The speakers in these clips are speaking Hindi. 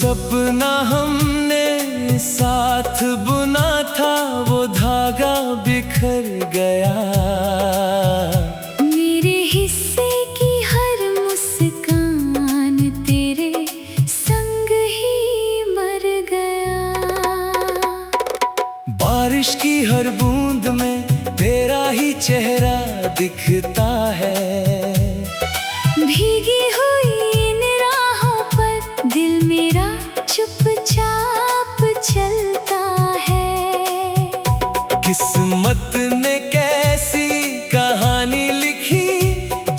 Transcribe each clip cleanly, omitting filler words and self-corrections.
सपना हमने साथ बुना था, वो धागा बिखर गया। मेरे हिस्से की हर मुस्कान तेरे संग ही मर गया। बारिश की हर बूंद में तेरा ही चेहरा दिखता है। भीगी हुई इन राहों पर दिल मेरा चुपचाप चलता है। किस्मत ने कैसी कहानी लिखी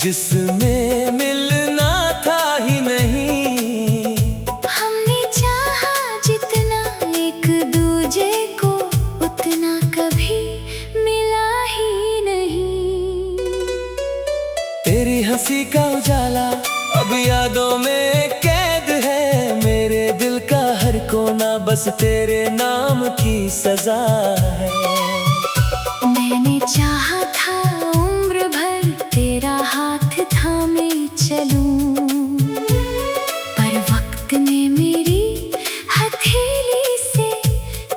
जिसमें मिलना था ही नहीं। हमने चाहा जितना एक दूजे को, उतना कभी मिला ही नहीं। तेरी हंसी का उजाला अब यादों में कैद है। मेरे दिल का हर कोना बस तेरे नाम की सजा है। मैंने चाहा था उम्र भर तेरा हाथ थामे चलूं, पर वक्त ने मेरी हथेली से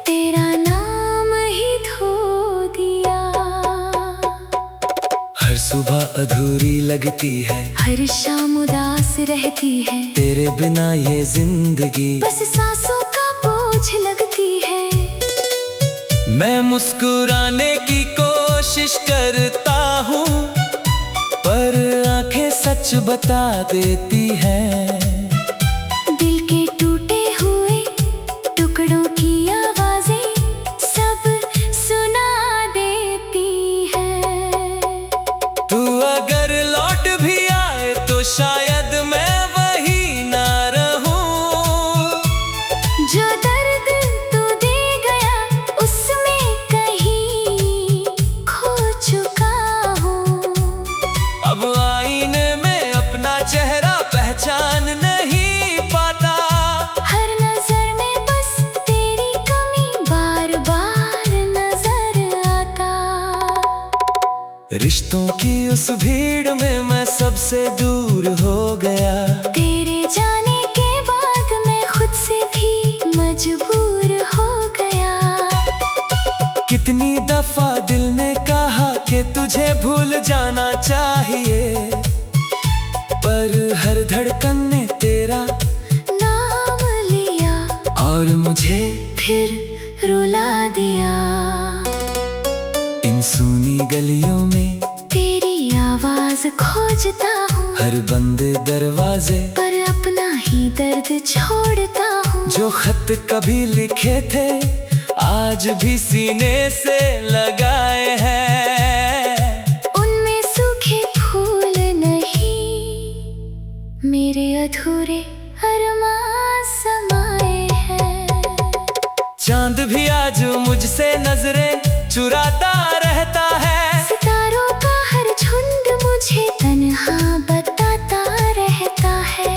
तेरा नाम ही धो दिया। हर सुबह अधूरी लगती है, हर शाम उदास रहती है। तेरे बिना ये जिंदगी बस सांसों का बोझ लगती है। मैं मुस्कुराने की कोशिश करता हूँ, पर आंखें सच बता देती हैं। दिल के टूटे हुए टुकड़ों की आवाजें सब सुना देती है। तू अगर लौट भी आए तो शायद मैं वही ना रहूं। जो दर्द तू दे गया उसमें कहीं खो चुका हूँ। अब आईने में अपना चेहरा पहचान नहीं पाता। हर नजर में बस तेरी कमी बार बार नजर आता। रिश्तों की उस भीड़ में मैं सबसे दूर हो गया। तेरे जाने के बाद मैं खुद से भी मजबूर हो गया। कितनी दफा दिल ने कहा कि तुझे भूल जाना चाहिए, पर हर धड़कन ने तेरा नाम लिया और मुझे फिर रुला दिया। इन सूनी गलियों में तेरी आवाज खोजता हूँ, हर बंद दरवाजे पर अपना ही दर्द छोड़ता हूँ। जो खत कभी लिखे थे आज भी सीने से लगाए हैं। उनमें सूखे फूल नहीं, मेरे अधूरे अरमान समाए हैं। चांद भी आज मुझसे नजरें चुराता रहता है। सितारों का हर झुंड मुझे तन्हा बताता रहता है।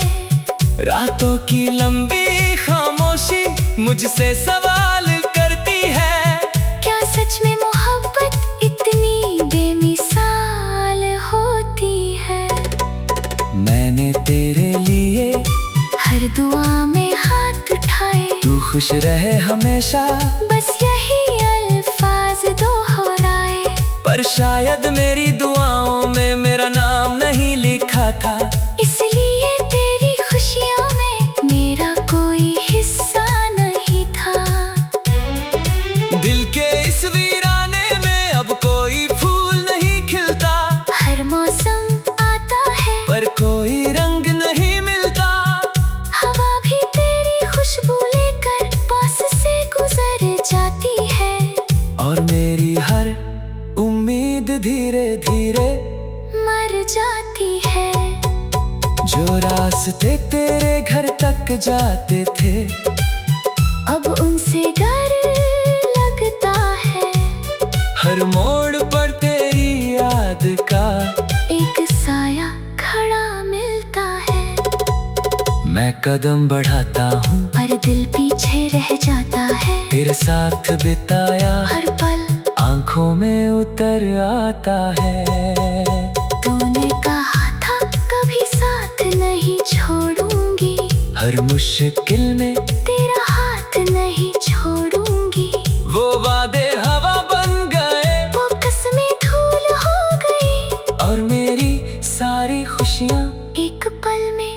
रातों की लंबी खामोशी मुझसे सवाल करती है। क्या सच में मोहब्बत इतनी बेमिसाल होती है? मैंने तेरे लिए हर दुआ में हाथ उठाए, तू खुश रहे हमेशा, बस यही अल्फाज दोहराए। पर शायद मेरी दुआओं में मेरा नाम नहीं लिखा था। इसलिए तेरी खुशियों में मेरा कोई हिस्सा नहीं था। दिल के इस वीराने में अब कोई फूल नहीं खिलता। हर मौसम आता है पर कोई रंग नहीं मिलता। हवा भी तेरी खुशबू लेकर पास से गुजर जाती है। और मेरी हर उम्मीद धीरे धीरे मर जाती है। जो रास्ते तेरे घर तक जाते थे अब उनसे डर लगता है। हर मोड़ पर तेरी याद का एक साया खड़ा मिलता है। मैं कदम बढ़ाता हूँ, पर दिल पीछे रह जाता है। तेरे साथ बिताया हर पल आंखों में उतर आता है। तूने कहा था कभी साथ नहीं छोड़ूंगी, हर मुश्किल में तेरा हाथ नहीं छोड़ूंगी। वो वादे हवा बन गए, वो कसमें धूल हो गई, और मेरी सारी खुशियाँ एक पल में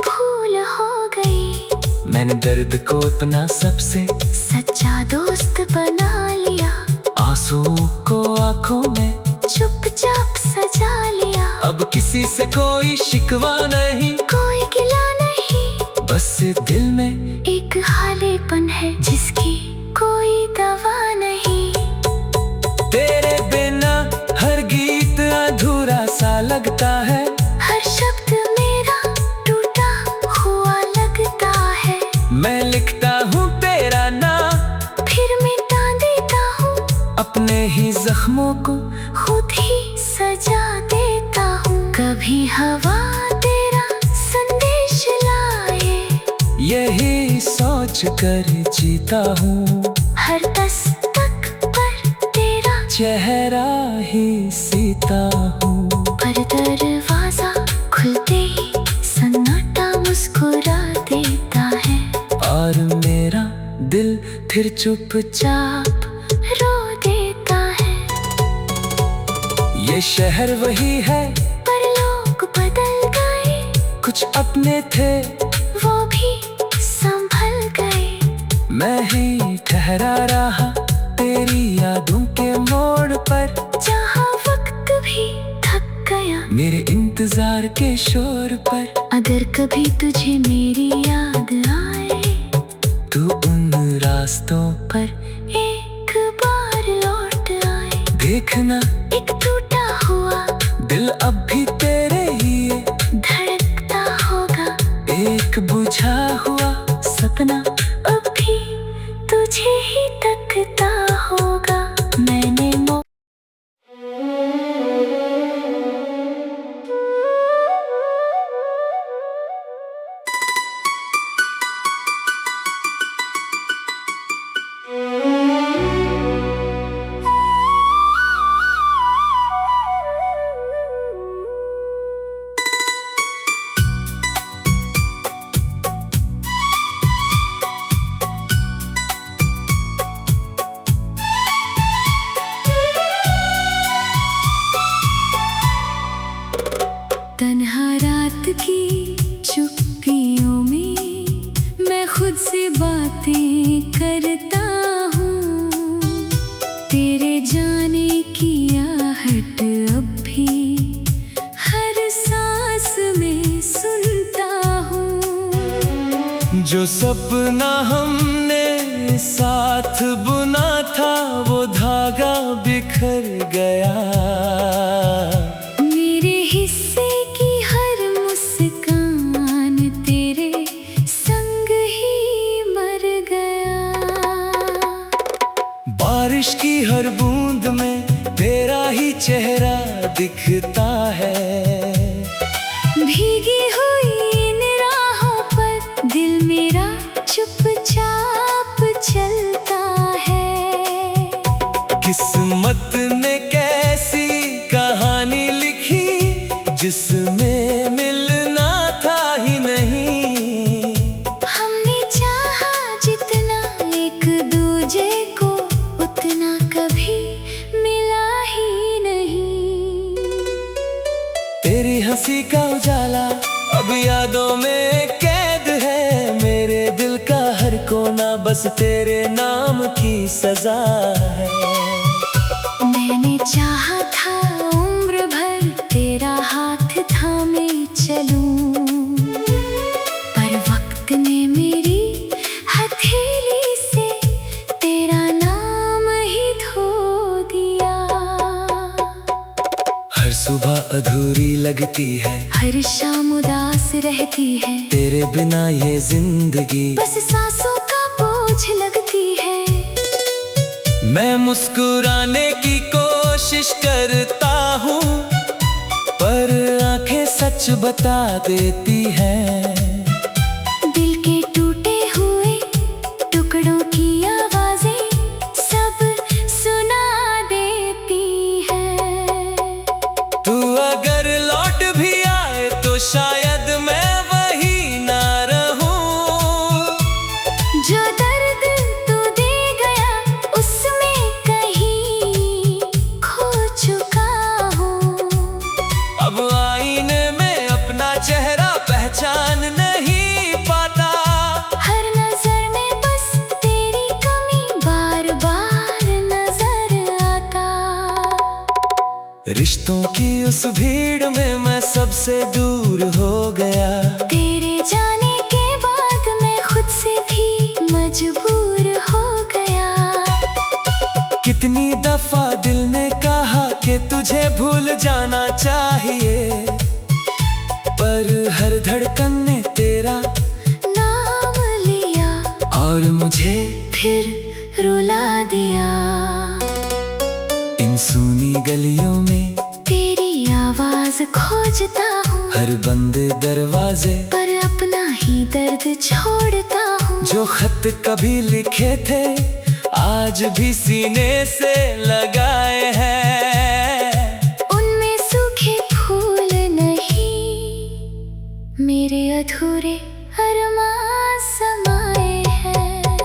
फूल हो गई। मैंने दर्द को अपना सबसे सच्चा दोस्त बना लिया, आंसुओं को आंखों में चुपचाप सजा लिया। अब किसी से कोई शिकवा नहीं, कोई गिला नहीं, बस दिल में एक खालीपन है जिसकी कोई दवा नहीं। तेरे बिना हर गीत अधूरा सा लगता है, हर शब्द मेरा टूटा हुआ लगता है। मैं लिखता हूँ तेरा नाम, फिर मिटा देता हूँ, अपने ही जख्मों को खुद ही सजा देता हूँ। कभी हवा तेरा संदेश लाए, यही सोच कर जीता हूँ। हर दस्तक पर तेरा चेहरा ही सीता हूँ। पर दरवाजा खुलते ही सन्नाटा मुस्कुरा देता है, और मेरा दिल फिर चुपचाप रो देता है। ये शहर वही है, पर लोग बदल गए, कुछ अपने थे वो भी संभल गए। मैं ही ठहरा रहा तेरी यादों के मोड़ पर, जहाँ वक्त भी थक गया मेरे इंतजार के शोर पर। अगर कभी तुझे मेरी याद आए, तू उन रास्तों पर एक बार लौट आए। देखना एक टूटा हुआ दिल अब भी तेरे ही है, धड़कता होगा, एक बुझा हुआ सपना अब भी तुझे ही तकता होगा। मैंने तन्हा रात की चुप्पियों में मैं खुद से बातें करता हूँ। तेरे जाने की आहट अब भी हर सांस में सुनता हूँ। जो सपना हमने साथ बुना था, वो धागा बिखर गया। मेरे हिस्से की हर मुस्कान तेरे संग ही मर गया। बारिश की हर बूंद में तेरा ही चेहरा दिखता है। भीगी हुई इन राहों पर दिल मेरा चुपचाप चलता है। किस्मत ने कैसी कहानी लिखी, जिसमें मिलना था ही नहीं। हमने चाहा जितना एक दूजे को, उतना कभी मिला ही नहीं। तेरी हंसी का उजाला अब यादों में कैद है, मेरे दिल का हर कोना बस तेरे नाम की सजा है। मैंने चाहा था उम्र भर तेरा हाथ थामे चलूं, पर वक्त ने मेरी हथेली से तेरा नाम ही धो दिया। हर सुबह अधूरी लगती है, हर शाम उदास रहती है, तेरे बिना ये जिंदगी बस सांसों का बोझ लगती है। मैं मुस्कुराने की कोशिश करता हूँ, पर आंखें सच बता देती हैं। दिल के टूटे हुए टुकड़ों की आवाजें सब सुना देती है। तू अगर लौट भी आए तो शायद मैं वही ना रहूं, रिश्तों की उस भीड़ में मैं सबसे दूर हो गया। तेरे जाने के बाद मैं खुद से भी मजबूर हो गया। कितनी दफा दिल ने कहा कि तुझे भूल जाना चाहिए, पर हर धड़कन ने तेरा नाम लिया और मुझे फिर रुला दिया। इन सूनी गलियों में तेरी आवाज खोजता हूँ, हर बंद दरवाजे पर अपना ही दर्द छोड़ता हूँ। जो खत कभी लिखे थे आज भी सीने से लगाए हैं। उनमें सूखे फूल नहीं, मेरे अधूरे अरमान समाए हैं।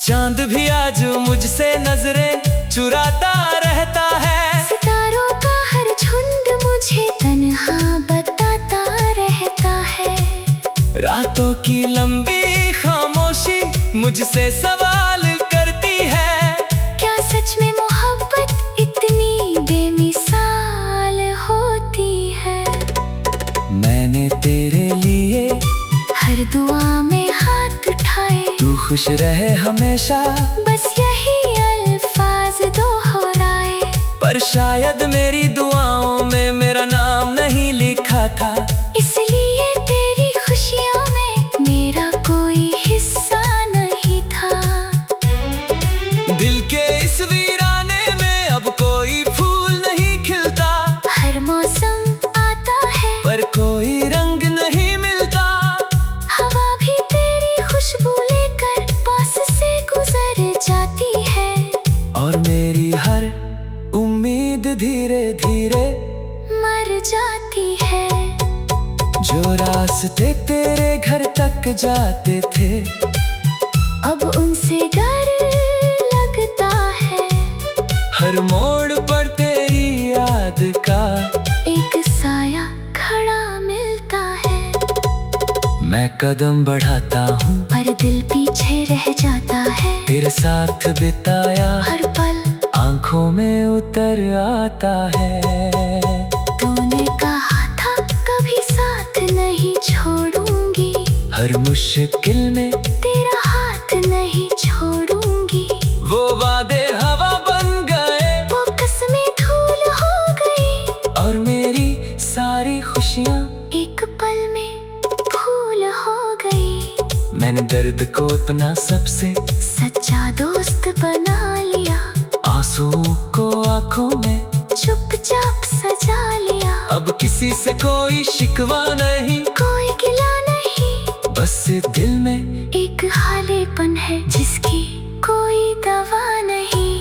चांद भी आज मुझसे नजरें चुराता रहता है। सितारों का हर झुंड मुझे तन्हा बताता रहता है। रातों की लंबी खामोशी मुझसे सवाल करती है। क्या सच में मोहब्बत इतनी बेमिसाल होती है? मैंने तेरे लिए हर दुआ में हाथ उठाए, तू खुश रहे हमेशा, बस यही अल्फाज दोहराए। पर शायद मेरी दुआओं में मेरा नाम नहीं लिखा था। इसलिए तेरी खुशियों में मेरा कोई हिस्सा नहीं था। दिल के इस वीराने में अब कोई फूल नहीं खिलता। हर मौसम आता है पर कोई रंग नहीं मिलता। हवा भी तेरी खुशबू लेकर पास से गुजर जाती है। और मेरी हर उम्मीद धीरे धीरे मर जाती है। जो रास्ते तेरे घर तक जाते थे अब उनसे डर लगता है। हर मोड़ पर तेरी याद का एक साया खड़ा मिलता है। मैं कदम बढ़ाता हूँ, पर दिल पीछे रह जाता है। तेरे साथ बिताया हर पल आंखों में उतर आता है। तूने कहा था कभी साथ नहीं छोड़ूंगी, हर मुश्किल में तेरा हाथ नहीं छोड़ूंगी। वो वादे हवा बन गए, वो कसमें धूल हो गई, और मेरी सारी खुशियाँ एक पल में फूल हो गई। मैंने दर्द को अपना सबसे सच्चा दोस्त बना लिया, आंसुओं को आंखों में चुपचाप सजा लिया। अब किसी से कोई शिकवा नहीं, कोई गिला नहीं, बस दिल में एक खालीपन है जिसकी कोई दवा नहीं।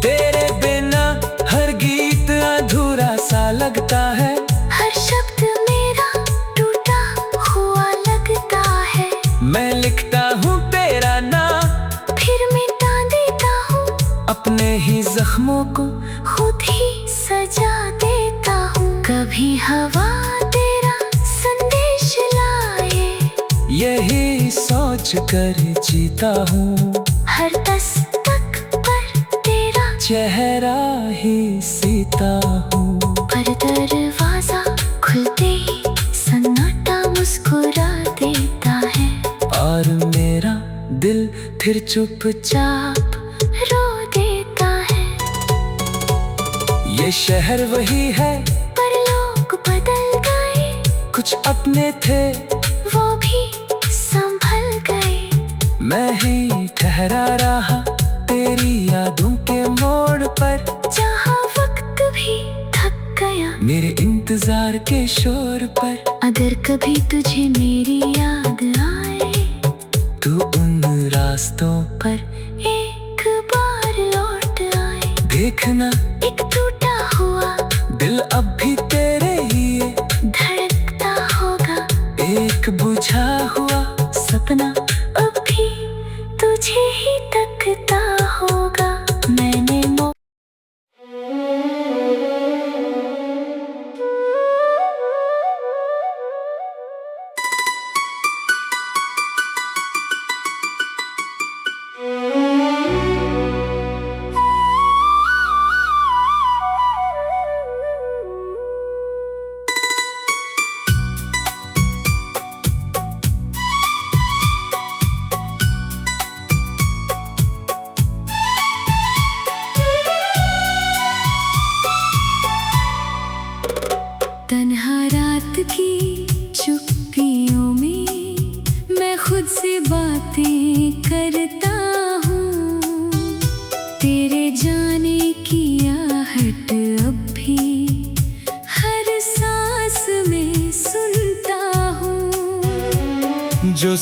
तेरे बिना हर गीत अधूरा सा लगता है। हर शब्द मेरा टूटा हुआ लगता है। मैं लिखता हूँ तेरा नाम, फिर मिटा देता हूँ, अपने ही जख्मों को खुद ही सजा देता हूँ। कभी हवा तेरा संदेश लाए, यही सोच कर जीता हूँ। हर दस्तक पर तेरा चेहरा ही सीता हूँ। पर दरवाजा खुलते ही सन्नाटा मुस्कुरा देता है। और मेरा दिल फिर चुपचाप रो देता है। ये शहर वही है, पर लोग बदल गए, कुछ अपने थे वो भी संभल गए। मैं ही ठहरा रहा तेरी यादों के मोड़ पर, जहाँ वक्त भी थक गया मेरे इंतजार के शोर पर। अगर कभी तुझे मेरी याद आए, तू उन रास्तों पर एक बार लौट आए। देखना एक टूटा हुआ दिल अब भी तेरे लिए धड़कता होगा, एक बुझा हुआ सपना अब भी तुझे ही तकता होगा। मैंने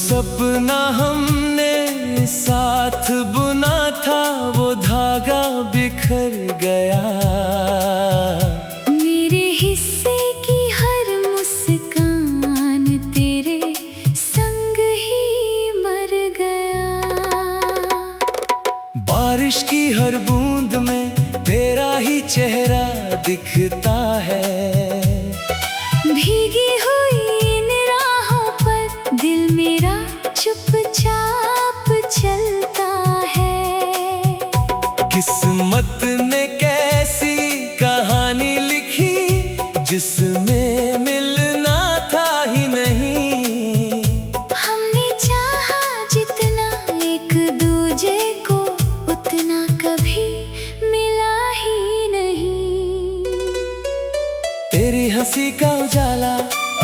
सपना हमने साथ बुना था वो धागा बिखर गया। मेरे हिस्से की हर मुस्कान तेरे संग ही मर गया। बारिश की हर बूंद में तेरा ही चेहरा दिखता है। भीगी हुई इन राहों पर दिल मेरा चुपचाप चलता है। किस्मत ने कैसी कहानी लिखी जिसमें मिलना था ही नहीं। हमने चाहा जितना एक दूजे को उतना कभी मिला ही नहीं। तेरी हंसी का उजाला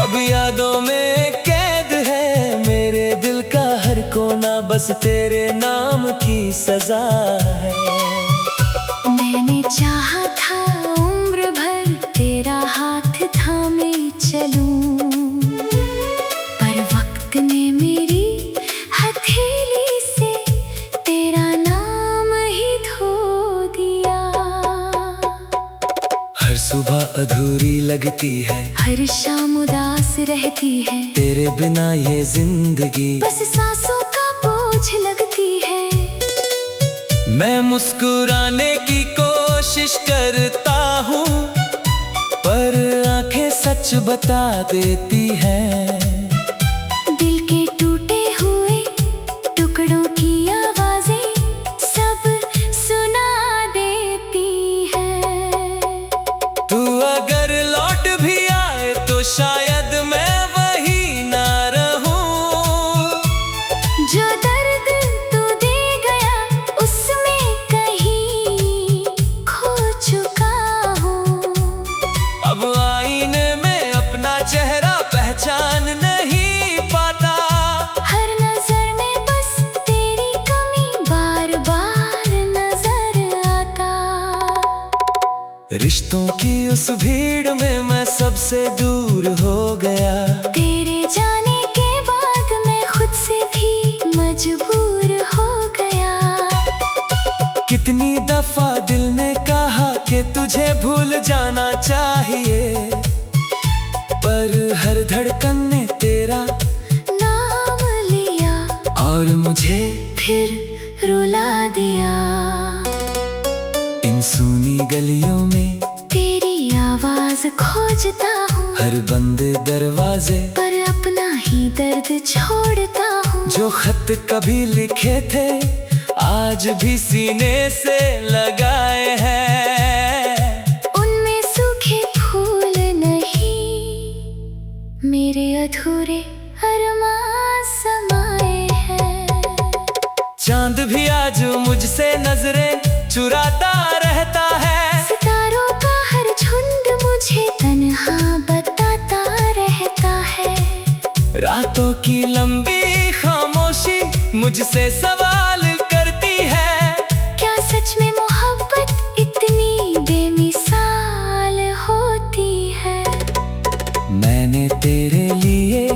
अब यादों में कैद है। मेरे दिल का हर कोना बस तेरे नाम की सजा है। मैंने चाहा था उम्र भर तेरा हाथ थामे चलूं, पर वक्त ने मेरी हथेली से तेरा नाम ही धो दिया। हर सुबह अधूरी लगती है, हर शाम उदास रहती है, तेरे बिना ये जिंदगी बस सांसों का बोझ लगती है। मैं मुस्कुराने की कोशिश करता हूँ, पर आंखें सच बता देती हैं। दिल के टूटे हुए टुकड़ों की आवाजें सब सुना देती है। तू अगर लौट भी आए तो शायद मैं वही ना रहूं। जो दर्द तू दे गया उसमें कहीं खो चुका हूँ। अब आईने में अपना चेहरा पहचान नहीं पाता। हर नजर में बस तेरी कमी बार बार नजर आता। रिश्तों की उस भीड़ में मैं सबसे दूर हो गया। तेरे जाने के बाद मैं खुद से भी मजबूर हो गया। कितनी दफा दिल ने कहा कि तुझे भूल जाना चाहिए, पर हर धड़कन ने तेरा नाम लिया और मुझे फिर रुला दिया। इन सूनी गलियों में तेरी आवाज खोजता हूँ, हर बंद दरवाजे पर अपना ही दर्द छोड़ता हूँ। जो खत कभी लिखे थे आज भी सीने से लगाए हैं। उनमें सूखे फूल नहीं, मेरे अधूरे अरमान समाए हैं। चांद भी आज मुझसे नजरें चुराता रहता है। सितारों का हर झुंड मुझे तन्हा बताता रहता है। रातों की लंबी खामोशी मुझसे सवाल करती है। क्या सच में मोहब्बत इतनी बेमिसाल होती है? मैंने तेरे लिए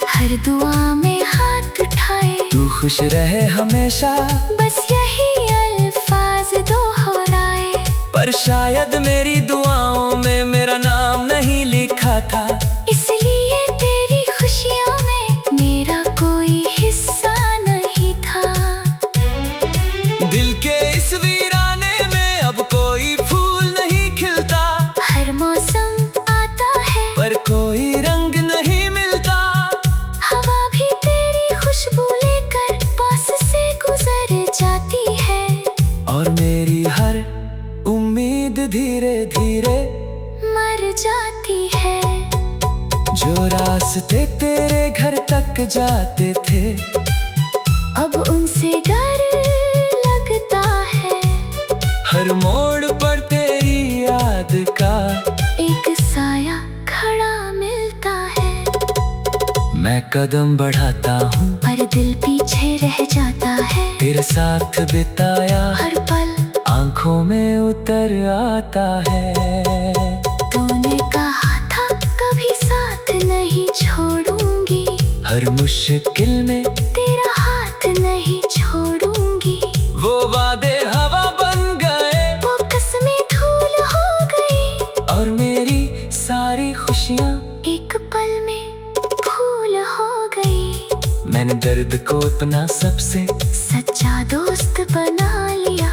हर दुआ में हाथ उठाए, तू खुश रहे हमेशा, बस यही अल्फाज दोहराए। पर शायद मेरी दुआओं में मेरा नाम नहीं लिखा था। इसलिए तेरी खुशियों में मेरा कोई हिस्सा नहीं था। दिल के इस वीराने में अब कोई फूल नहीं खिलता। हर मौसम आता है पर कोई रंग नहीं मिलता। हवा भी तेरी खुशबू लेकर पास से गुजर जाती है। और मेरी हर उम्मीद धीरे धीरे मर जाती है। जो रास्ते तेरे घर तक जाते थे अब उनसे डर लगता है। हर मोड़ पर तेरी याद का एक साया खड़ा मिलता है। मैं कदम बढ़ाता हूँ, पर दिल पीछे रह जाता है। तेरे साथ बिताया हर पल आंखों में उतर आता है। तूने कहा था कभी साथ नहीं छोड़ूंगी। हर मुश्किल में तेरा हाथ नहीं छोड़ूंगी। वो वादे हवा बन गए, वो कसमें धूल हो गई, और मेरी सारी खुशियाँ एक पल में फूल हो गई। मैंने दर्द को अपना सबसे सच्चा दोस्त बना लिया,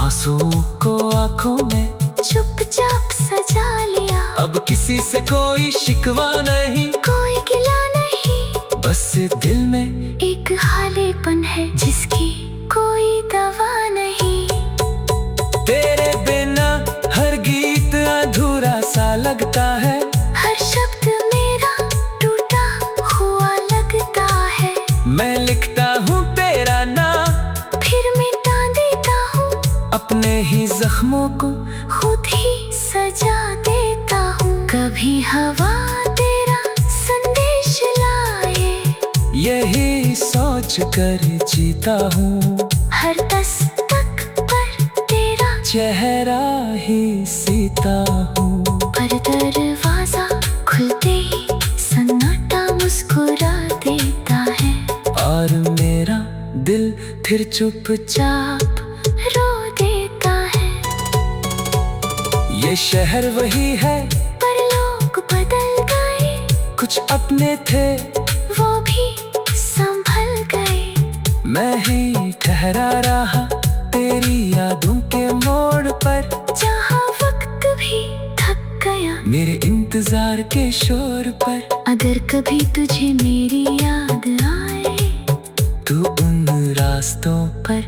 आंसुओं को आंखों में चुपचाप सजा लिया। अब किसी से कोई शिकवा नहीं, कोई गिला नहीं, बस दिल में एक खालीपन है जिसकी कोई दवा नहीं। तेरे बिना हर गीत अधूरा सा लगता है, हर शब्द मेरा टूटा हुआ लगता है। मैं लिखता हूँ तेरा नाम, फिर मिटा देता हूँ, अपने ही जख्मों को खुद ही सजा देता हूँ। कभी हवा तेरा संदेश लाए, यही सोच कर जीता हूँ। हर दस्तक पर तेरा चेहरा ही सीता हूँ। पर दरवाजा खुलते ही सन्नाटा मुस्कुरा देता है, और मेरा दिल फिर चुपचाप रो देता है। ये शहर वही है, पर लोग बदल गए, कुछ अपने थे वो भी संभल गए। मैं ही ठहरा रहा तेरी यादों के मोड़ पर, जहाँ वक्त भी थक गया मेरे इंतजार के शोर पर। अगर कभी तुझे मेरी याद आए, तू उन रास्तों पर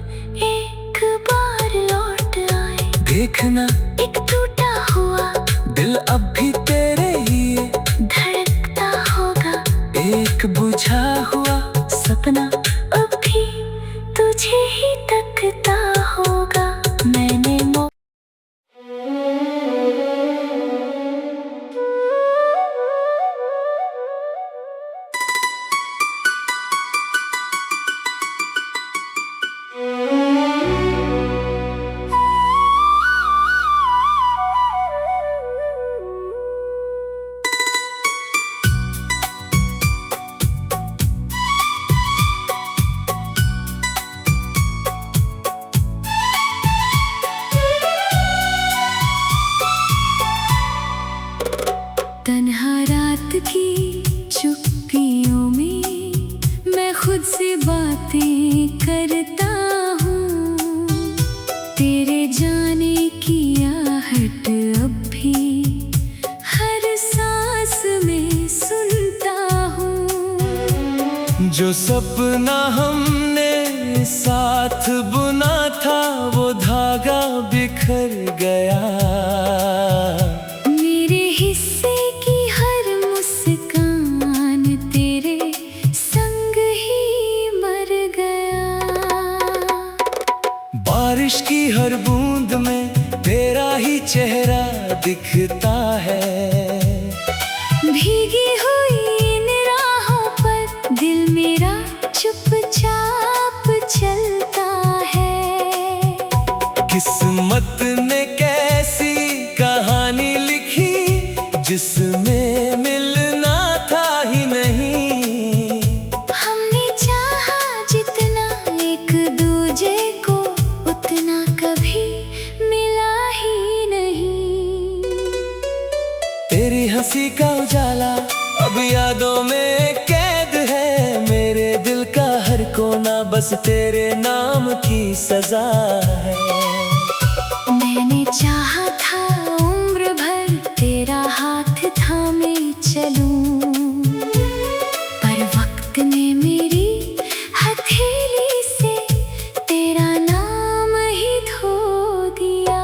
एक बार लौट आए। देखना एक टूटा हुआ दिल अब भी तेरे ही है, धड़कता होगा, एक बुझा हुआ सपना अब भी तुझे ही तकता होगा। मैंने तन्हा रात की चुप्पियों में मैं खुद से बातें करता हूँ। तेरे जाने की आहट अब भी हर सांस में सुनता हूँ। जो सपना हमने साथ बुना था, वो धागा बिखर गया। मेरे हिस्से की हर मुस्कान तेरे संग ही मर गया। बारिश की हर बूंद में तेरा ही चेहरा दिखता है। भीगी हुई इन राहों पर दिल मेरा चुपचाप चलता है। किस्मत ने कैसी कहानी लिखी, जिसमें मिलना था ही नहीं। हमने चाहा जितना एक दूजे को, उतना कभी मिला ही नहीं। तेरी हंसी का उजाला अब यादों में कैद है, मेरे दिल का हर कोना बस तेरे नाम की सजा है। मैंने चाहा था उम्र भर तेरा हाथ थामे चलूं, पर वक्त ने मेरी हथेली से तेरा नाम ही धो दिया।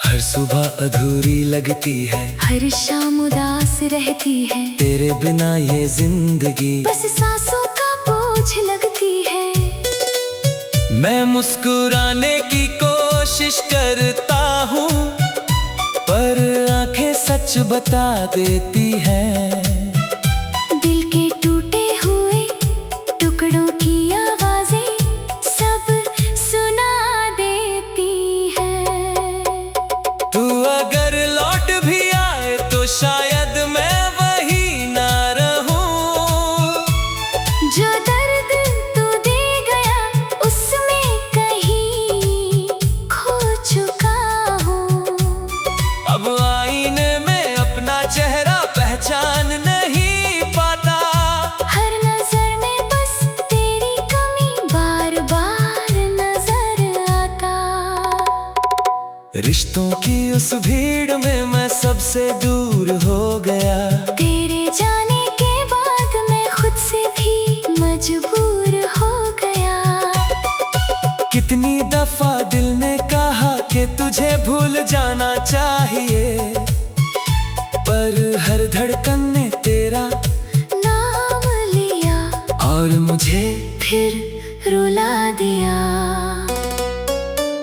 हर सुबह अधूरी लगती है, हर शाम उदास रहती है, तेरे बिना ये जिंदगी बस सांसों का बोझ लगती है। मैं मुस्कुराने की कोशिश करता हूँ, पर आंखें सच बता देती हैं। दिल के टूटे हुए टुकड़ों की आवाजें सब सुना देती है। तू अगर लौट भी आए तो शायद मैं वही ना रहूं, रिश्तों की उस भीड़ में मैं सबसे दूर हो गया। तेरे जाने के बाद मैं खुद से भी मजबूर हो गया। कितनी दफा दिल ने कहा कि तुझे भूल जाना चाहिए, पर हर धड़कन ने तेरा नाम लिया और मुझे फिर रुला दिया।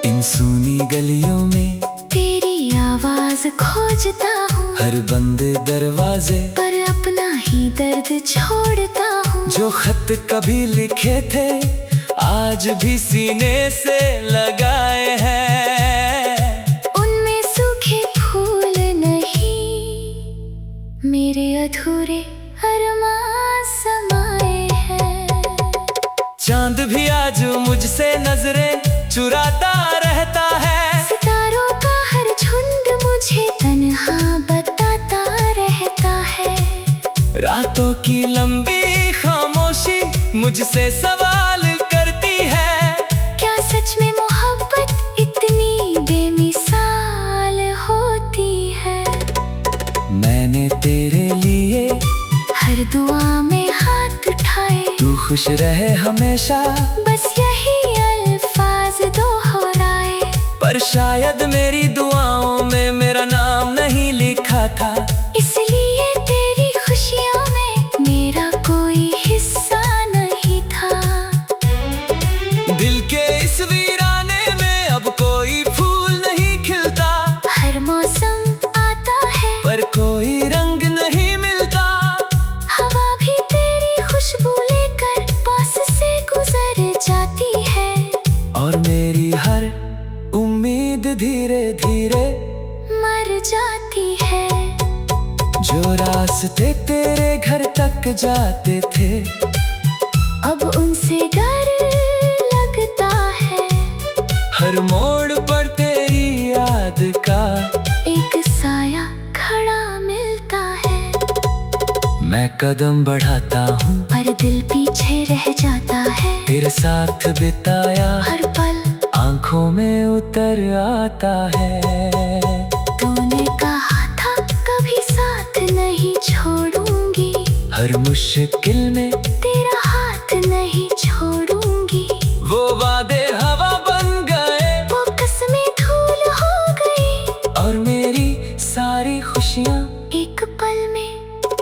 इन सूनी गलियों में तेरी आवाज खोजता हूँ, हर बंद दरवाजे पर अपना ही दर्द छोड़ता हूँ। जो खत कभी लिखे थे आज भी सीने से लगाए हैं। उनमें सूखे फूल नहीं, मेरे अधूरे अरमान समाए हैं। चांद भी आज मुझसे नजरें चुराता रहता है। सितारों का हर झुंड मुझे तन्हा बताता रहता है। रातों की लंबी खामोशी मुझसे सवाल करती है। क्या सच में मोहब्बत इतनी बेमिसाल होती है? मैंने तेरे लिए हर दुआ में हाथ उठाए, तू खुश रहे हमेशा, बस यही अल्फाज दोहराए। पर शायद मेरी दुआओं में मेरा नाम नहीं लिखा था, इसलिए तेरी खुशियों में मेरा कोई हिस्सा नहीं था। दिल के इस वीराने में अब कोई फूल नहीं खिलता। हर मौसम आता है पर कोई रंग नहीं मिलता। हवा भी तेरी खुशबू लेकर पास से गुजर जाती है। और मेरी हर उम्मीद धीरे धीरे मर जाती है। जो रास्ते तेरे घर तक जाते थे अब उनसे डर लगता है। हर मोड़ पर तेरी याद का एक साया खड़ा मिलता है। मैं कदम बढ़ाता हूँ, पर दिल पीछे रह जाता है। तेरे साथ बिताया हर पल आंखों में उतर आता है। तूने कहा था कभी साथ नहीं छोड़ूंगी, हर मुश्किल में तेरा हाथ नहीं छोड़ूंगी। वो वादे हवा बन गए, वो कसमें धूल हो गई, और मेरी सारी खुशियाँ एक पल में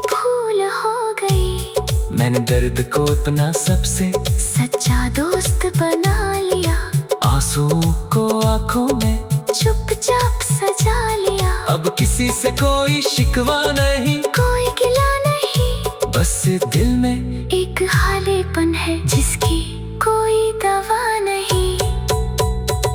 फूल हो गई। मैंने दर्द को अपना सबसे सच्चा दोस्त बना लिया, आंसुओं को आंखों में चुपचाप सजा लिया। अब किसी से कोई शिकवा नहीं, कोई गिला नहीं, बस दिल में एक खालीपन है जिसकी कोई दवा नहीं।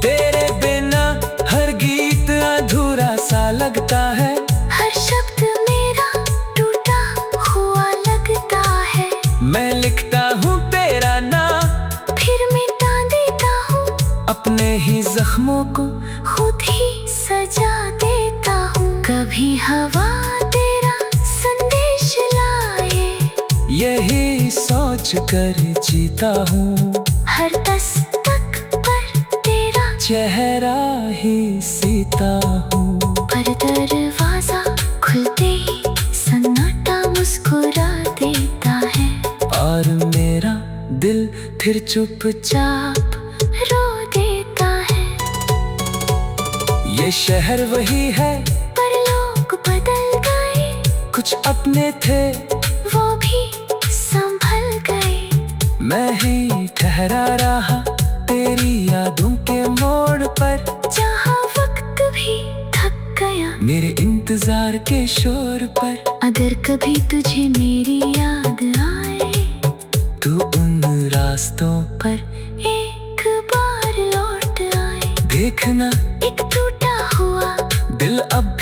तेरे बिना हर गीत अधूरा सा लगता है। हर शब्द मेरा टूटा हुआ लगता है। मैं लिखता हूँ तेरा नाम, फिर मिटा देता हूँ, अपने ही जख्मों को खुद ही सजा देता हूँ। कभी हवा तेरा संदेश लाए, यही सोच कर जीता हूँ। हर दस्तक पर तेरा चेहरा ही सीता हूँ। पर दरवाजा खुलते ही सन्नाटा मुस्कुरा देता है। और मेरा दिल फिर चुपचाप रो देता है। ये शहर वही है, पर लोग बदल गए, कुछ अपने थे वो भी संभल गए। मैं ही ठहरा रहा तेरी यादों के मोड़ पर, जहाँ वक्त भी थक गया मेरे इंतजार के शोर पर। अगर कभी तुझे मेरी याद आए, तू उन रास्तों पर एक बार लौट आए। देखना एक टूटा हुआ दिल अब